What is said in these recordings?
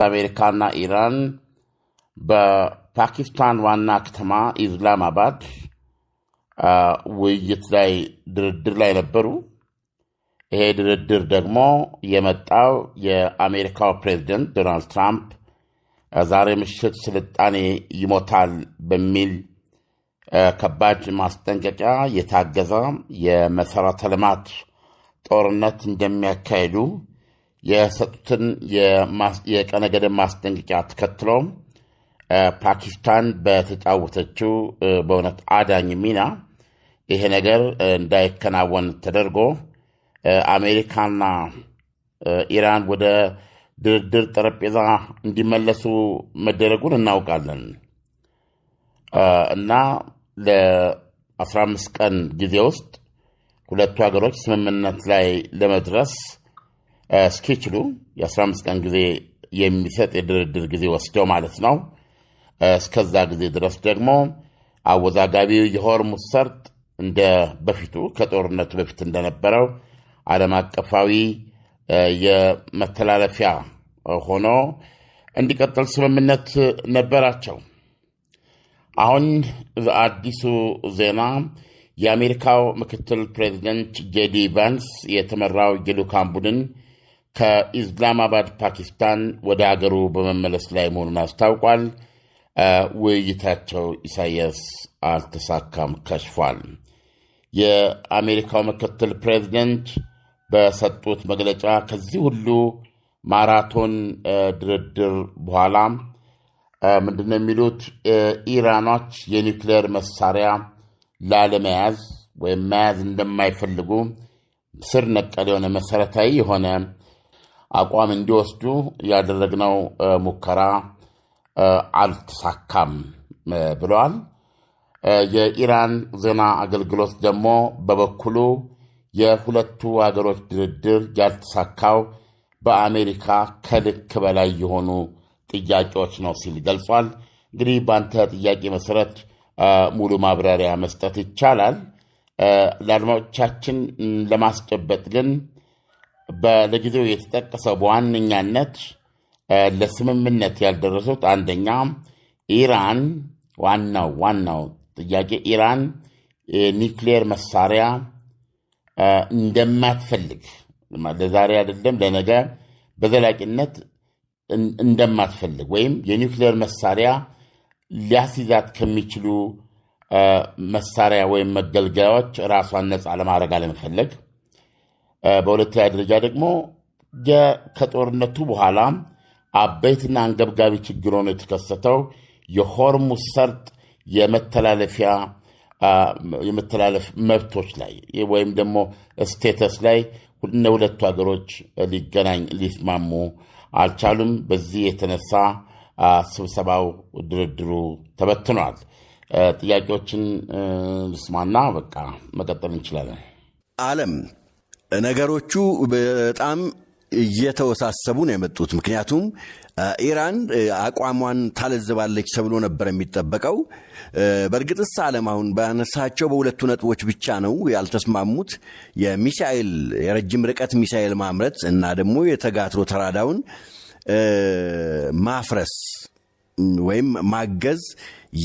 አሜሪካና ኢራን በፓኪስታን ዋና ከተማ ኢስላማባድ ውይይት ላይ ድርድር ላይ ነበሩ። ይሄ ድርድር ደግሞ የመጣው የአሜሪካው ፕሬዝዳንት ዶናልድ ትራምፕ ዛሬ ምሽት ስልጣኔ ይሞታል በሚል ከባድ ማስጠንቀቂያ የታገዘ የመሰረተ ልማት ጦርነት እንደሚያካሂዱ የሰጡትን የቀነ ገደብ ማስጠንቀቂያ ተከትሎ ፓኪስታን በተጫወተችው በእውነት አዳኝ ሚና ይሄ ነገር እንዳይከናወን ተደርጎ አሜሪካና ኢራን ወደ ድርድር ጠረጴዛ እንዲመለሱ መደረጉን እናውቃለን እና ለ15 ቀን ጊዜ ውስጥ ሁለቱ ሀገሮች ስምምነት ላይ ለመድረስ እስኪችሉ የ15 ቀን ጊዜ የሚሰጥ የድርድር ጊዜ ወስደው ማለት ነው። እስከዛ ጊዜ ድረስ ደግሞ አወዛጋቢው የሆርሙዝ ሰርጥ እንደ በፊቱ ከጦርነቱ በፊት እንደነበረው ዓለም አቀፋዊ የመተላለፊያ ሆኖ እንዲቀጥል ስምምነት ነበራቸው። አሁን አዲሱ ዜና የአሜሪካው ምክትል ፕሬዚደንት ጄዲ ቫንስ የተመራው የልዑካን ቡድን ከኢስላማባድ ፓኪስታን ወደ አገሩ በመመለስ ላይ መሆኑን አስታውቋል። ውይይታቸው ኢሳያስ አልተሳካም፣ ከሽፏል። የአሜሪካው ምክትል ፕሬዚደንት በሰጡት መግለጫ ከዚህ ሁሉ ማራቶን ድርድር በኋላ ምንድነው የሚሉት? ኢራኖች የኒውክሌር መሳሪያ ላለመያዝ ወይም መያዝ እንደማይፈልጉ ስር ነቀል የሆነ መሰረታዊ የሆነ አቋም እንዲወስዱ ያደረግነው ሙከራ አልተሳካም ብለዋል። የኢራን ዜና አገልግሎት ደግሞ በበኩሉ የሁለቱ ሀገሮች ድርድር ያልተሳካው በአሜሪካ ከልክ በላይ የሆኑ ጥያቄዎች ነው ሲል ገልጿል። እንግዲህ በአንተ ጥያቄ መሰረት ሙሉ ማብራሪያ መስጠት ይቻላል። ለአድማጮቻችን ለማስጨበጥ ግን ለጊዜው የተጠቀሰው በዋነኛነት ለስምምነት ያልደረሱት አንደኛ ኢራን ዋናው ጥያቄ ኢራን የኒውክሌር መሳሪያ እንደማትፈልግ ለዛሬ አይደለም ለነገ በዘላቂነት እንደማትፈልግ ወይም የኒውክሌር መሳሪያ ሊያስይዛት ከሚችሉ መሳሪያ ወይም መገልገያዎች ራሷን ነፃ ለማድረግ አለመፈለግ። በሁለተኛ ደረጃ ደግሞ ከጦርነቱ በኋላ አበይትና አንገብጋቢ ችግር ሆኖ የተከሰተው የሆርሙዝ ሰርጥ የመተላለፍ መብቶች ላይ ወይም ደግሞ ስቴተስ ላይ ሁለቱ ሀገሮች ሊስማሙ አልቻሉም። በዚህ የተነሳ ስብሰባው ድርድሩ ተበትኗል። ጥያቄዎችን ልስማና በቃ መቀጠል እንችላለን። ዓለም ነገሮቹ በጣም እየተወሳሰቡ ነው የመጡት። ምክንያቱም ኢራን አቋሟን ታለዝባለች ተብሎ ነበር የሚጠበቀው። በእርግጥስ ዓለም አሁን ባነሳቸው በሁለቱ ነጥቦች ብቻ ነው ያልተስማሙት። የሚሳኤል የረጅም ርቀት ሚሳኤል ማምረት እና ደግሞ የተጋትሮ ተራዳውን ማፍረስ ወይም ማገዝ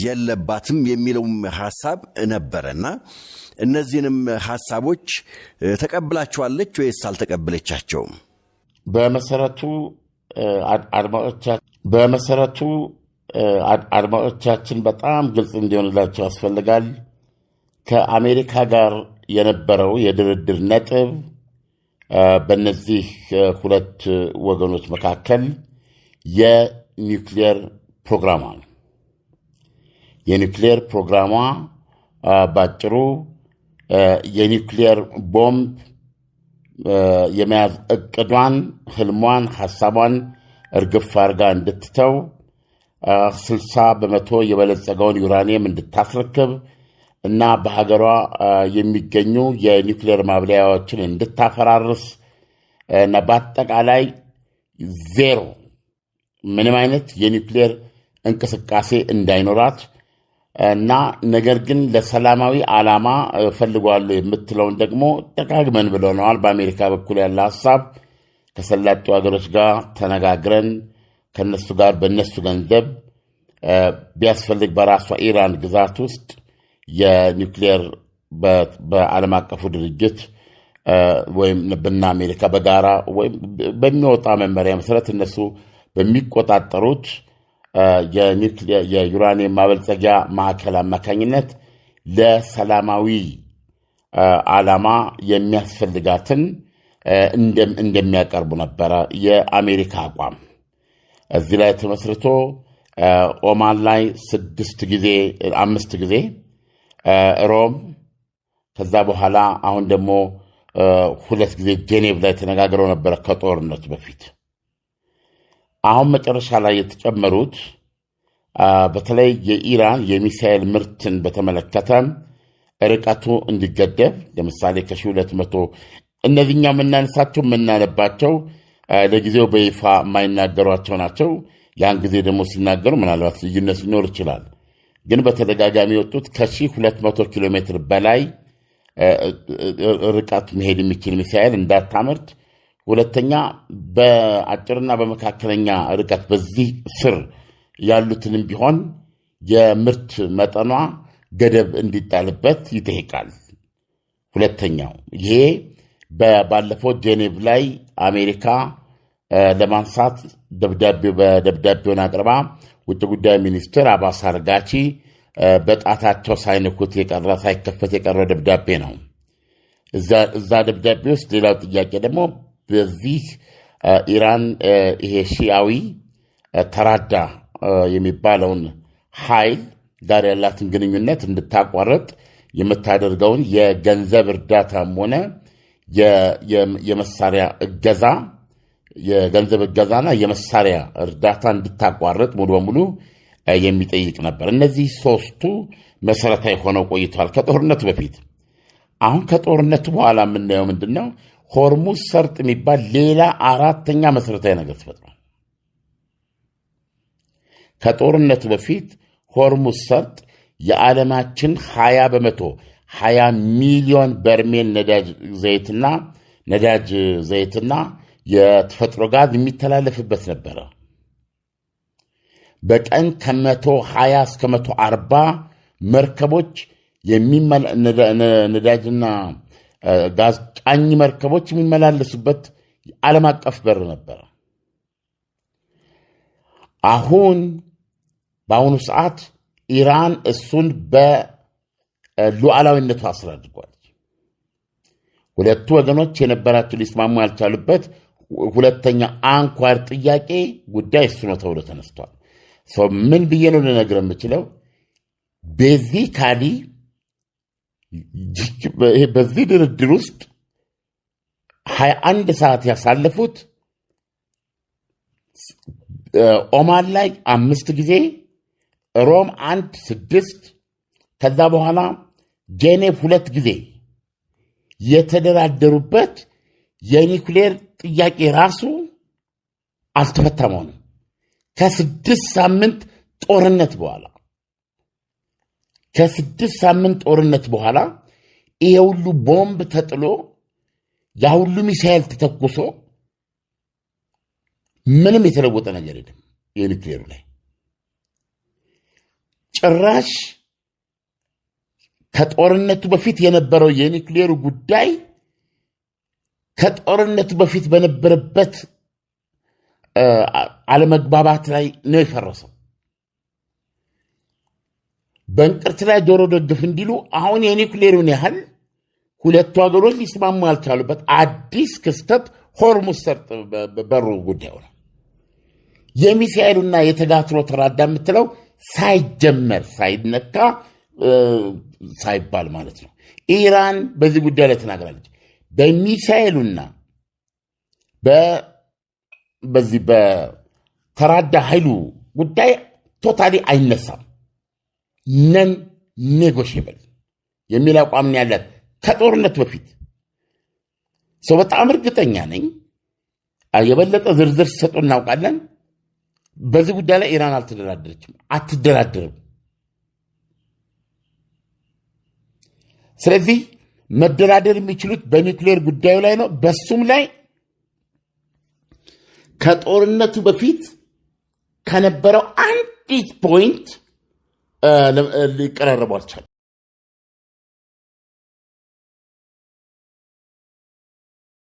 የለባትም የሚለውም ሐሳብ ነበረና እነዚህንም ሐሳቦች ተቀብላቸዋለች ወይስ አልተቀበለቻቸውም? በመሰረቱ አድማጮቻችን በጣም ግልጽ እንዲሆንላቸው ያስፈልጋል። ከአሜሪካ ጋር የነበረው የድርድር ነጥብ በእነዚህ ሁለት ወገኖች መካከል የኒውክሌር ፕሮግራሟ ነው። የኒውክሌር ፕሮግራሟ ባጭሩ የኒውክሌር ቦምብ የመያዝ እቅዷን፣ ህልሟን፣ ሐሳቧን እርግፍ አድርጋ እንድትተው 60% የበለጸገውን ዩራኒየም እንድታስረክብ እና በሀገሯ የሚገኙ የኒውክሌር ማብለያዎችን እንድታፈራርስ እና በአጠቃላይ ዜሮ ምንም አይነት የኒውክሌር እንቅስቃሴ እንዳይኖራት እና ነገር ግን ለሰላማዊ ዓላማ ፈልጓሉ የምትለውን ደግሞ ደጋግመን ብለናል። በአሜሪካ በኩል ያለ ሐሳብ ከሰላጤው ሀገሮች ጋር ተነጋግረን ከነሱ ጋር በነሱ ገንዘብ ቢያስፈልግ በራሷ ኢራን ግዛት ውስጥ የኒውክሌር በዓለም አቀፉ ድርጅት ወይም በና አሜሪካ በጋራ ወይም በሚወጣ መመሪያ መሰረት እነሱ በሚቆጣጠሩት የዩራኒየም ማበልጸጊያ ማዕከል አማካኝነት ለሰላማዊ ዓላማ የሚያስፈልጋትን እንደሚያቀርቡ ነበረ የአሜሪካ አቋም። እዚህ ላይ ተመስርቶ ኦማን ላይ 5 ጊዜ ሮም፣ ከዛ በኋላ አሁን ደግሞ 2 ጊዜ ጄኔቭ ላይ ተነጋግረው ነበረ ከጦርነቱ በፊት። አሁን መጨረሻ ላይ የተጨመሩት በተለይ የኢራን የሚሳኤል ምርትን በተመለከተ ርቀቱ እንዲገደብ ለምሳሌ ከ1200 እነዚህኛው የምናነባቸው ለጊዜው በይፋ የማይናገሯቸው ናቸው። ያን ጊዜ ደግሞ ሲናገሩ ምናልባት ልዩነት ሊኖር ይችላል። ግን በተደጋጋሚ የወጡት ከ1200 ኪሎ ሜትር በላይ ርቀት መሄድ የሚችል ሚሳኤል እንዳታመርት፣ ሁለተኛ በአጭርና በመካከለኛ ርቀት በዚህ ስር ያሉትንም ቢሆን የምርት መጠኗ ገደብ እንዲጣልበት ይጠይቃል። ሁለተኛው ይሄ ባለፈው ጄኔቭ ላይ አሜሪካ ለማንሳት በደብዳቤውን አቅርባ ውጭ ጉዳይ ሚኒስትር አባስ አርጋቺ በጣታቸው ሳይከፈት የቀረ ደብዳቤ ነው። እዛ ደብዳቤ ውስጥ ሌላው ጥያቄ ደግሞ በዚህ ኢራን ይሄ ሺዓዊ ተራዳ የሚባለውን ኃይል ጋር ያላትን ግንኙነት እንድታቋርጥ የምታደርገውን የገንዘብ እርዳታም ሆነ የመሳሪያ እገዛ የገንዘብ እገዛና የመሳሪያ እርዳታ እንድታቋርጥ ሙሉ በሙሉ የሚጠይቅ ነበር። እነዚህ 3ቱ መሰረታዊ ሆነው ቆይተዋል ከጦርነቱ በፊት። አሁን ከጦርነቱ በኋላ የምናየው ምንድነው? ሆርሙዝ ሰርጥ የሚባል ሌላ 4ኛ መሰረታዊ ነገር ተፈጥሯል። ከጦርነቱ በፊት ሆርሙዝ ሰርጥ የዓለማችን 20 ሚሊዮን በርሜል ነዳጅ ዘይትና የተፈጥሮ ጋዝ የሚተላለፍበት ነበረ። በቀን ከ120 እስከ 140 መርከቦች ነዳጅና ጋዝ ጫኝ መርከቦች የሚመላለሱበት ዓለም አቀፍ በር ነበረ። በአሁኑ ሰዓት ኢራን እሱን በሉዓላዊነቷ ስር አድርጓለች። ሁለቱ ወገኖች የነበራቸው ሊስማሙ ያልቻሉበት ሁለተኛ አንኳር ጥያቄ ጉዳይ እሱ ነው ተብሎ ተነስቷል። ምን ብዬ ነው ልነግርህ የምችለው? ቤዚካሊ በዚህ ድርድር ውስጥ 21 ሰዓት ያሳለፉት ኦማን ላይ 5 ጊዜ፣ ሮም 6፣ ከዛ በኋላ ጄኔቭ 2 ጊዜ የተደራደሩበት የኒውክሌር ጥያቄ ራሱ አልተፈታም ሆነ። ከ6 ሳምንት ጦርነት በኋላ ይሄ ሁሉ ቦምብ ተጥሎ ያ ሁሉ ሚሳኤል ተተኩሶ ምንም የተለወጠ ነገር የለም። የኒውክሌሩ ላይ ጭራሽ ከጦርነቱ በፊት የነበረው የኒውክሌሩ ጉዳይ ከጦርነቱ በፊት በነበረበት አለመግባባት ላይ ነው የፈረሰው። በእንቅርት ላይ ጆሮ ደግፍ እንዲሉ አሁን የኒውክሌሩን ያህል ሁለቱ ሀገሮች ሊስማሙ ያልቻሉበት አዲስ ክስተት ሆርሙዝ ሰርጥ በሩ ጉዳዩ ነው። የሚሳኤሉና የተጋትሮ ተራዳ የምትለው ሳይጀመር ሳይነካ ሳይባል ማለት ነው። ኢራን በዚህ ጉዳይ ላይ ተናግራለች። በሚሳኤሉና በዚህ በተራዳ ኃይሉ ጉዳይ ቶታሊ አይነሳም፣ ነን ኔጎሽብል የሚል አቋም ነው ያላት ከጦርነት በፊት። በጣም እርግጠኛ ነኝ የበለጠ ዝርዝር ሲሰጡ እናውቃለን። በዚህ ጉዳይ ላይ ኢራን አልተደራደረችም፣ አትደራደርም። ስለዚህ መደራደር የሚችሉት በኒውክሌር ጉዳዩ ላይ ነው። በሱም ላይ ከጦርነቱ በፊት ከነበረው አንዲት ፖይንት ሊቀራረቡ አልቻሉም።